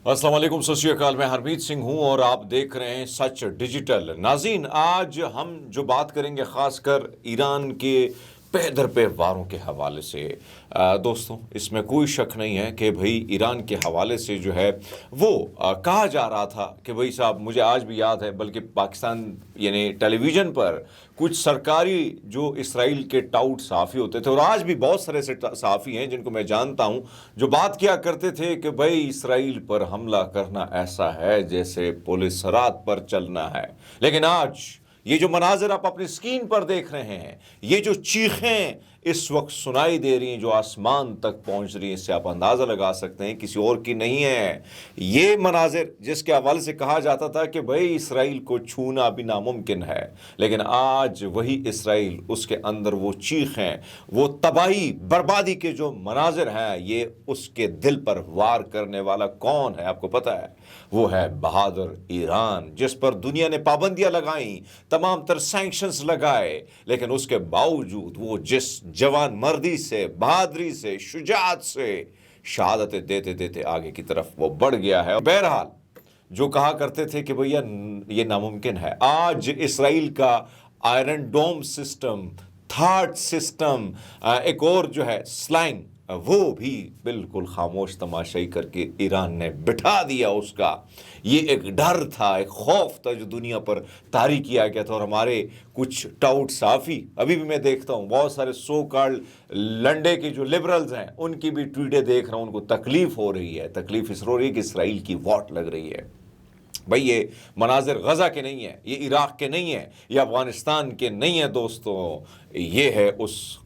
अस्सलाम वालेकुम, सत श्री अकाल। मैं हरमीत सिंह हूं और आप देख रहे हैं सच डिजिटल। नाज़रीन, आज हम जो बात करेंगे ख़ासकर ईरान के पे दर पे वारों के हवाले से। दोस्तों, इसमें कोई शक नहीं है कि भाई ईरान के हवाले से जो है वो कहा जा रहा था कि भाई साहब, मुझे आज भी याद है, बल्कि पाकिस्तान यानी टेलीविज़न पर कुछ सरकारी जो इसराइल के टाउट सहाफ़ी होते थे, और आज भी बहुत सारे ऐसे सहाफ़ी हैं जिनको मैं जानता हूं, जो बात किया करते थे कि भाई इसराइल पर हमला करना ऐसा है जैसे पुलिस रात पर चलना है। लेकिन आज ये जो मनाजिर आप अपनी स्क्रीन पर देख रहे हैं, ये जो चीखें इस वक्त सुनाई दे रही हैं, जो आसमान तक पहुंच रही हैं, इससे आप अंदाज़ा लगा सकते हैं किसी और की नहीं है। ये मनाजिर जिसके हवाले से कहा जाता था कि भाई इसराइल को छूना भी नामुमकिन है, लेकिन आज वही इसराइल, उसके अंदर वो चीखें, वो तबाही बर्बादी के जो मनाजिर हैं, ये उसके दिल पर वार करने वाला कौन है आपको पता है? वो है बहादुर ईरान, जिस पर दुनिया ने पाबंदियां लगाई, तमाम तर सैंक्शंस लगाए, लेकिन उसके बावजूद वो जिस जवान मर्दी से, बहादुरी से, शुजाअत से शहादतें देते देते आगे की तरफ वो बढ़ गया है। बहरहाल, जो कहा करते थे कि भैया ये नामुमकिन है, आज इसराइल का आयरन डोम सिस्टम, थार्ड सिस्टम, एक और जो है स्लैंग, वो भी बिल्कुल खामोश तमाशाई करके ईरान ने बिठा दिया उसका। ये एक डर था, एक खौफ था जो दुनिया पर तारी किया गया था। और हमारे कुछ टाउट साफ़ी, अभी भी मैं देखता हूँ बहुत सारे सो कॉल्ड लंडे के जो लिबरल्स हैं, उनकी भी ट्वीटें देख रहा हूँ, उनको तकलीफ़ हो रही है। तकलीफ़ इस हो रही है कि इसराइल की वॉट लग रही है। भाई ये मनाजिर गज़ा के नहीं है, ये इराक़ के नहीं है, ये अफ़गानिस्तान के नहीं है दोस्तों, ये है उस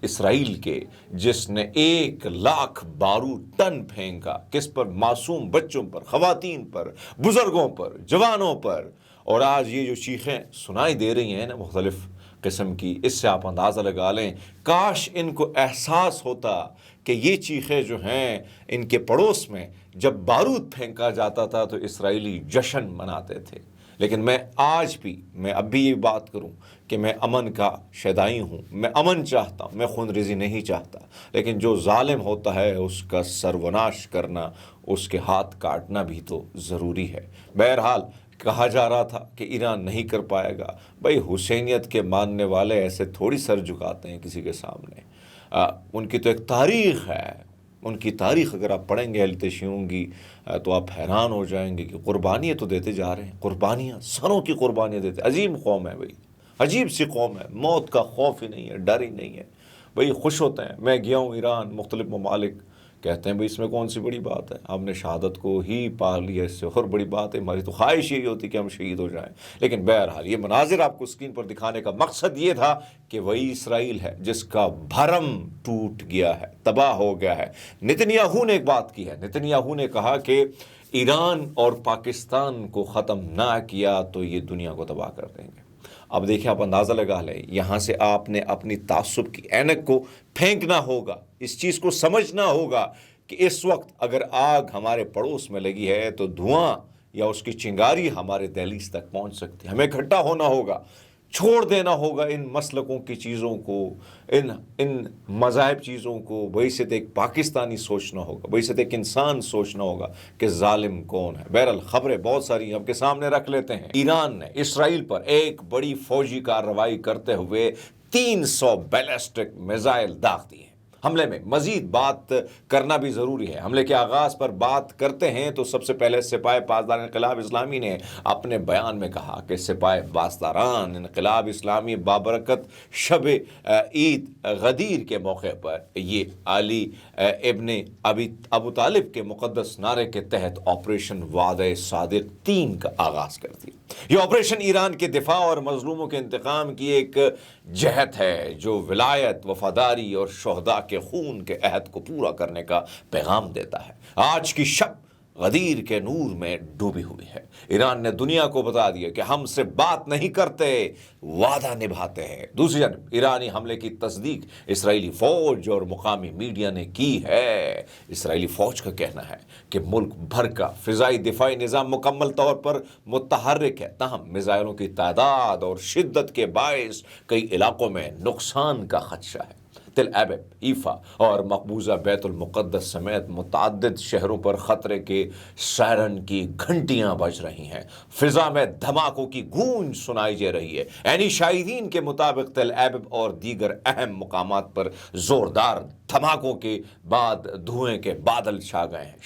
इसराइल के जिसने 1 लाख बारूद टन फेंका। किस पर? मासूम बच्चों पर, ख़वातीन पर, बुज़ुर्गों पर, जवानों पर। और आज ये जो चीखें सुनाई दे रही हैं ना मुख्तलिफ़ किस्म की, इससे आप अंदाज़ा लगा लें, काश इनको एहसास होता कि ये चीखें जो हैं, इनके पड़ोस में जब बारूद फेंका जाता था तो इसराइली जश्न मनाते थे। लेकिन मैं अब भी ये बात करूं कि मैं अमन का शैदाई हूं, मैं अमन चाहता हूं, मैं खूनरेज़ी नहीं चाहता, लेकिन जो जालिम होता है उसका सर्वनाश करना, उसके हाथ काटना भी तो ज़रूरी है। बहरहाल, कहा जा रहा था कि ईरान नहीं कर पाएगा। भाई, हुसैनियत के मानने वाले ऐसे थोड़ी सर झुकाते हैं किसी के सामने। उनकी तो एक तारीख़ है, उनकी तारीख़ अगर आप पढ़ेंगे अहले शियों की तो आप हैरान हो जाएंगे कि कुर्बानियाँ तो देते जा रहे हैं, कुर्बानियाँ, सरों की कुर्बानियाँ देते। अजीब कौम है भाई, अजीब सी कौम है, मौत का खौफ ही नहीं है, डर ही नहीं है भाई, खुश होते हैं। मैं गया हूँ ईरान, मुख्तलिफ ममालिक, कहते हैं भाई इसमें कौन सी बड़ी बात है, हमने शहादत को ही पा लिया, इससे और बड़ी बात है, हमारी तो ख्वाहिश यही होती कि हम शहीद हो जाएं। लेकिन बहरहाल, ये मनाजिर आपको स्क्रीन पर दिखाने का मकसद ये था कि वही इसराइल है जिसका भरम टूट गया है, तबाह हो गया है। नेतन्याहू ने एक बात की है, नेतन्याहू ने कहा कि ईरान और पाकिस्तान को ख़त्म ना किया तो ये दुनिया को तबाह कर देंगे। अब देखिए, आप अंदाज़ा लगा लें, यहाँ से आपने अपनी तासुब की ऐनक को फेंकना होगा, इस चीज़ को समझना होगा कि इस वक्त अगर आग हमारे पड़ोस में लगी है तो धुआं या उसकी चिंगारी हमारे दहलीज तक पहुँच सकती है। हमें इकट्ठा होना होगा, छोड़ देना होगा इन मसलकों की चीज़ों को, इन मज़ाहिब चीज़ों को। वही से एक पाकिस्तानी सोचना होगा, वही से एक इंसान सोचना होगा कि जालिम कौन है। बहरहाल, खबरें बहुत सारी आपके सामने रख लेते हैं। ईरान ने इसराइल पर एक बड़ी फौजी कार्रवाई करते हुए 300 बैलिस्टिक मिसाइल दाग दिए। हमले में मजीद बात करना भी ज़रूरी है। हमले के आगाज़ पर बात करते हैं तो सबसे पहले सिपाही पासदार इनक़िलाब इस्लामी ने अपने बयान में कहा कि सिपाही पासदारान इनक़िलाब इस्लामी बाबरकत शब ईद गदीर के मौके पर ये अली इब्ने अबू तालिब के मुक़द्दस नारे के तहत ऑपरेशन वादे सादिक 3 का आगाज़ कर दिया। ये ऑपरेशन ईरान के दिफा और मजलूमों के इंतकाम की एक जहद है जो विलायत, वफादारी और शोहदा के खून के अहद को पूरा करने का पैगाम देता है। आज की शब गदीर के नूर में डूबी हुई है। ईरान ने दुनिया को बता दिया कि हमसे बात नहीं करते, वादा निभाते हैं। दूसरी जानब ईरानी हमले की तस्दीक इसराइली फ़ौज और मुकामी मीडिया ने की है। इसराइली फ़ौज का कहना है कि मुल्क भर का फ़िज़ाई दिफाई निज़ाम मुकम्मल तौर पर मुतहर्रिक है, ताहम मिसाइलों की तादाद और शिद्दत के बायस कई इलाकों में नुकसान का खदशा है। تل ایبب، ایفا اور مقبوضہ بیت المقدس سمیت متعدد شہروں پر خطرے کے سائرن کی گھنٹیاں بج رہی ہیں، فضا میں دھماکوں کی گونج سنائی دے رہی ہے۔ یعنی شاہدین کے مطابق تل ایبب اور دیگر اہم مقامات پر زوردار دھماکوں کے بعد دھوئیں کے بادل چھا گئے ہیں۔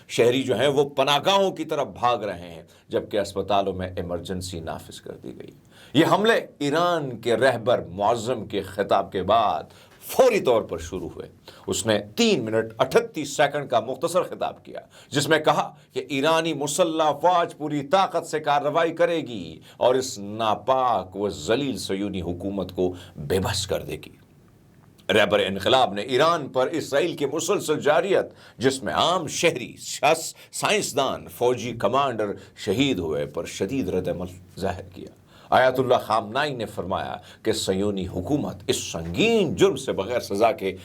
شہری جو ہیں وہ پناہ گاہوں کی طرف بھاگ رہے ہیں، جبکہ اسپتالوں میں ایمرجنسی نافذ کر دی گئی۔ یہ حملے ایران کے رہبر معظم کے خطاب کے بعد فوری طور پر شروع ہوئے۔ اس نے 3 منٹ 38 سیکنڈ کا مختصر خطاب کیا، جس میں کہا کہ ایرانی مسلح افواج پوری طاقت سے کارروائی کرے گی اور اس ناپاک و ذلیل صہیونی حکومت کو بے بس کر دے گی۔ رہبر انقلاب نے ایران پر اسرائیل کی مسلسل جارحیت، جس میں عام شہری، سائنسدان، فوجی کمانڈر شہید ہوئے، پر شدید رد عمل ظاہر کیا۔ آیت اللہ خامنائی نے فرمایا کہ صہیونی حکومت اس سنگین جرم سے بغیر سزا کے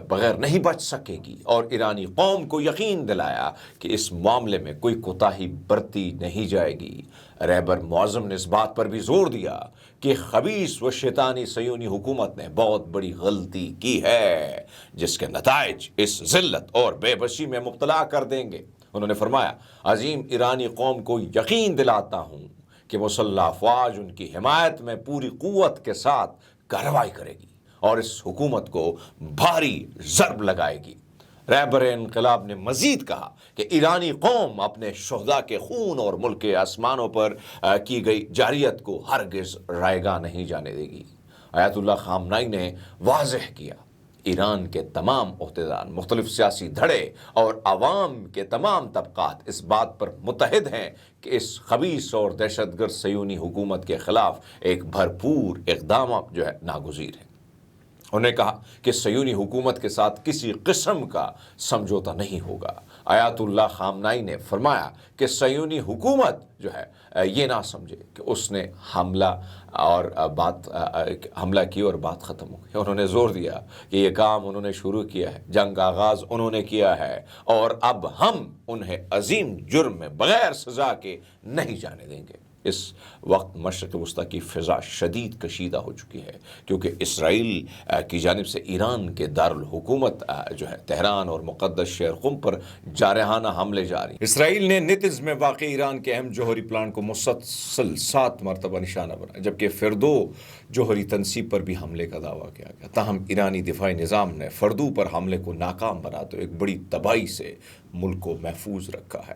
بغیر نہیں بچ سکے گی، اور ایرانی قوم کو یقین دلایا کہ اس معاملے میں کوئی کوتاہی برتی نہیں جائے گی۔ رہبر معظم نے اس بات پر بھی زور دیا کہ خبیث و شیطانی صہیونی حکومت نے بہت بڑی غلطی کی ہے، جس کے نتائج اس ذلت اور بے بسی میں مبتلا کر دیں گے۔ انہوں نے فرمایا، عظیم ایرانی قوم کو یقین دلاتا ہوں کہ مسلح افواج ان کی حمایت میں پوری قوت کے ساتھ کارروائی کرے گی اور اس حکومت کو بھاری ضرب لگائے گی۔ رہبر انقلاب نے مزید کہا کہ ایرانی قوم اپنے شہداء کے خون اور ملک کے آسمانوں پر کی گئی جارحیت کو ہرگز رائیگاں نہیں جانے دے گی۔ آیت اللہ خامنائی نے واضح کیا، ایران کے تمام عہدیدار، مختلف سیاسی دھڑے اور عوام کے تمام طبقات اس بات پر متحد ہیں کہ اس خبیث اور دہشت گرد صہیونی حکومت کے خلاف ایک بھرپور اقدام جو ہے ناگزیر ہے۔ انہوں نے کہا کہ صہیونی حکومت کے ساتھ کسی قسم کا سمجھوتا نہیں ہوگا۔ آیت اللہ خامنائی نے فرمایا کہ صہیونی حکومت جو ہے یہ نہ سمجھے کہ اس نے حملہ کی اور بات ختم ہو گئی۔ انہوں نے زور دیا کہ یہ کام انہوں نے شروع کیا ہے، جنگ کا آغاز انہوں نے کیا ہے، اور اب ہم انہیں عظیم جرم میں بغیر سزا کے نہیں جانے دیں گے۔ اس وقت مشرق وسطیٰ کی فضا شدید کشیدہ ہو چکی ہے، کیونکہ اسرائیل کی جانب سے ایران کے دارالحکومت جو ہے تہران اور مقدس شہر قم پر جارحانہ حملے جاری۔ اسرائیل نے نیتنز میں واقع ایران کے اہم جوہری پلانٹ کو مسلسل 7 مرتبہ نشانہ بنایا، جبکہ فردو جوہری تنصیب پر بھی حملے کا دعویٰ کیا گیا۔ تاہم ایرانی دفاعی نظام نے فردو پر حملے کو ناکام بناتے ہوئے ایک بڑی تباہی سے ملک کو محفوظ رکھا ہے۔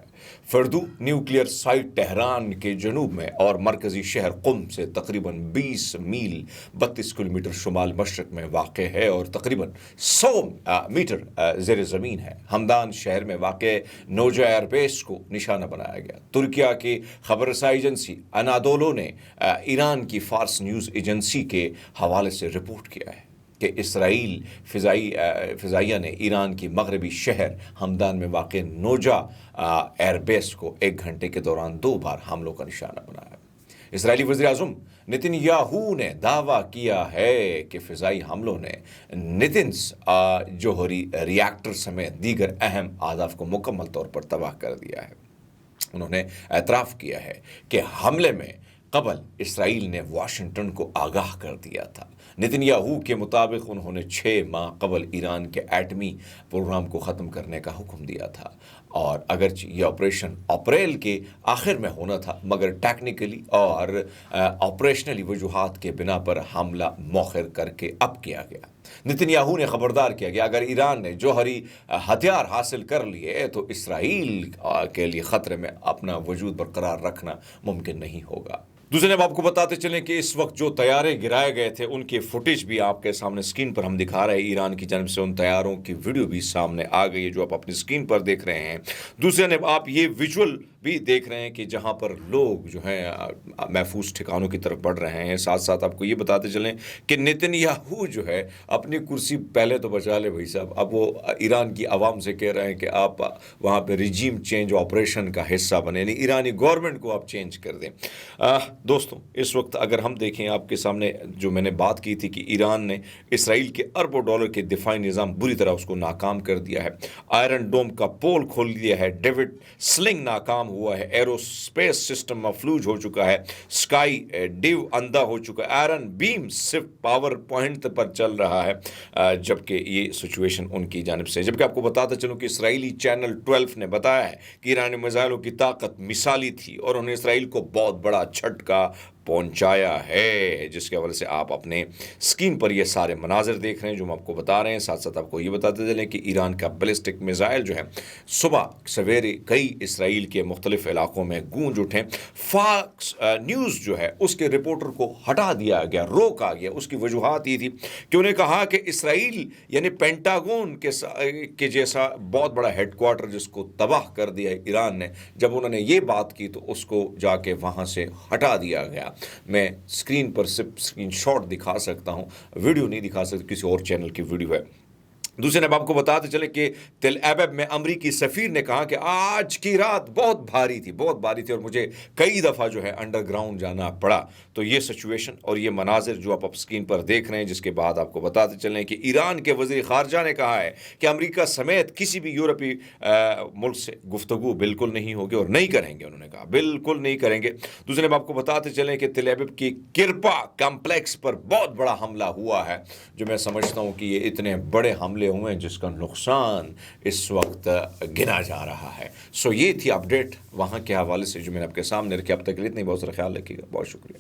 فردو نیوکلیئر سائٹ تہران کے جنوب میں اور مرکزی شہر قم سے تقریباً 20 میل 32 کلومیٹر شمال مشرق میں واقع ہے اور تقریباً 100 میٹر زیر زمین ہے۔ ہمدان شہر میں واقع نوجا ایئر بیس کو نشانہ بنایا گیا۔ ترکیہ کی خبر رسائی ایجنسی انادولو نے ایران کی فارس نیوز ایجنسی کے حوالے سے رپورٹ کیا ہے کہ اسرائیل فضائیہ نے ایران کی مغربی شہر ہمدان میں واقع نوجا ایئر بیس کو 1 گھنٹے کے دوران 2 بار حملوں کا نشانہ بنایا۔ اسرائیلی وزیر اعظم نتن یاہو نے دعویٰ کیا ہے کہ فضائی حملوں نے نیتنز جوہری ری ایکٹر سمیت دیگر اہم اہداف کو مکمل طور پر تباہ کر دیا ہے۔ انہوں نے اعتراف کیا ہے کہ حملے میں قبل اسرائیل نے واشنگٹن کو آگاہ کر دیا تھا۔ نتن یاہو کے مطابق انہوں نے 6 ماہ قبل ایران کے ایٹمی پروگرام کو ختم کرنے کا حکم دیا تھا، اور اگرچہ یہ آپریشن اپریل کے آخر میں ہونا تھا، مگر ٹیکنیکلی اور آپریشنلی وجوہات کے بنا پر حملہ مؤخر کر کے اب کیا گیا۔ نتن یاہو نے خبردار کیا کہ اگر ایران نے جوہری ہتھیار حاصل کر لیے تو اسرائیل کے لیے خطرے میں اپنا وجود برقرار رکھنا ممکن نہیں ہوگا۔ دوسرے جب آپ کو بتاتے چلیں کہ اس وقت جو طیارے گرائے گئے تھے ان کی فوٹیج بھی آپ کے سامنے اسکرین پر ہم دکھا رہے ہیں۔ ایران کی جانب سے ان طیاروں کی ویڈیو بھی سامنے آ گئی ہے جو آپ اپنی اسکرین پر دیکھ رہے ہیں۔ دوسرے جب آپ یہ ویژول بھی دیکھ رہے ہیں کہ جہاں پر لوگ جو ہیں محفوظ ٹھکانوں کی طرف بڑھ رہے ہیں۔ ساتھ ساتھ آپ کو یہ بتاتے چلیں کہ نتن یاہو جو ہے اپنی کرسی پہلے تو بچا لے بھائی صاحب، اب وہ ایران کی عوام سے کہہ رہے ہیں کہ آپ وہاں پہ ریجیم چینج آپریشن کا حصہ بنے، یعنی ایرانی گورنمنٹ کو آپ چینج کر دیں۔ دوستوں اس وقت اگر ہم دیکھیں آپ کے سامنے جو میں نے بات کی تھی کہ ایران نے اسرائیل کے اربوں ڈالر کے دفاعی نظام بری طرح اس کو ناکام کر دیا ہے۔ آئرن ڈوم کا پول کھول دیا ہے، ڈیوڈ سلنگ ناکام नाकाम हुआ है, एरोस्पेस सिस्टम मफलूज हो चुका है, स्काई डिव अंधा हो चुका है, आयरन बीम सिर्फ पावर पॉइंट पर चल रहा है, जबकि ये सिचुएशन उनकी जानिब से। जबकि आपको बताता चलूँ कि इसराइली चैनल 12 ने बताया है कि ईरानी मिसाइलों की ताकत मिसाली थी और उन्हें इसराइल को बहुत बड़ा झटका पहुंचाया है, जिसके हवाले से आप अपने स्क्रीन पर ये सारे मनाजिर देख रहे हैं जो हम आपको बता रहे हैं। साथ साथ आपको ये बताते चलें कि ईरान का बैलिस्टिक मिसाइल जो है सुबह सवेरे कई इसराइल के मुख्तलिफ इलाकों में गूंज उठे। फॉक्स न्यूज़ जो है उसके रिपोर्टर को हटा दिया गया, रोका गया। उसकी वजूहत ये थी कि उन्हें कहा कि इसराइल यानी पेंटागन के जैसा बहुत बड़ा हेडक्वार्टर जिसको तबाह कर दिया ईरान ने, जब उन्होंने ये बात की तो उसको जाके वहाँ से हटा दिया गया। मैं स्क्रीन पर सिर्फ स्क्रीन शॉट दिखा सकता हूं, वीडियो नहीं दिखा सकता, किसी और चैनल की वीडियो है। दूसरे अब आपको बताते चले कि तेल अवीव में अमरीकी सफ़ीर ने कहा कि आज की रात बहुत भारी थी और मुझे कई दफ़ा जो है अंडरग्राउंड जाना पड़ा। तो ये सिचुएशन और ये मनाजिर जो आप स्क्रीन पर देख रहे हैं, जिसके बाद आपको बताते चलें कि ईरान के वज़ीर ख़ारजा ने कहा है कि अमेरिका समेत किसी भी यूरोपीय मुल्क से गुफ्तगू बिल्कुल नहीं होगी और नहीं करेंगे। उन्होंने कहा बिल्कुल नहीं करेंगे। दूसरे अब आपको बताते चलें कि तेल अवीव की किरपा कम्प्लेक्स पर बहुत बड़ा हमला हुआ है, जो मैं समझता हूँ कि ये इतने बड़े हमले हुए हैं जिसका नुकसान इस वक्त गिना जा रहा है। सो ये थी अपडेट वहाँ के हवाले से जो मैंने आपके सामने रखी। अब तक के लिए इतनी, बहुत सारा ख्याल रखिएगा। बहुत शुक्रिया।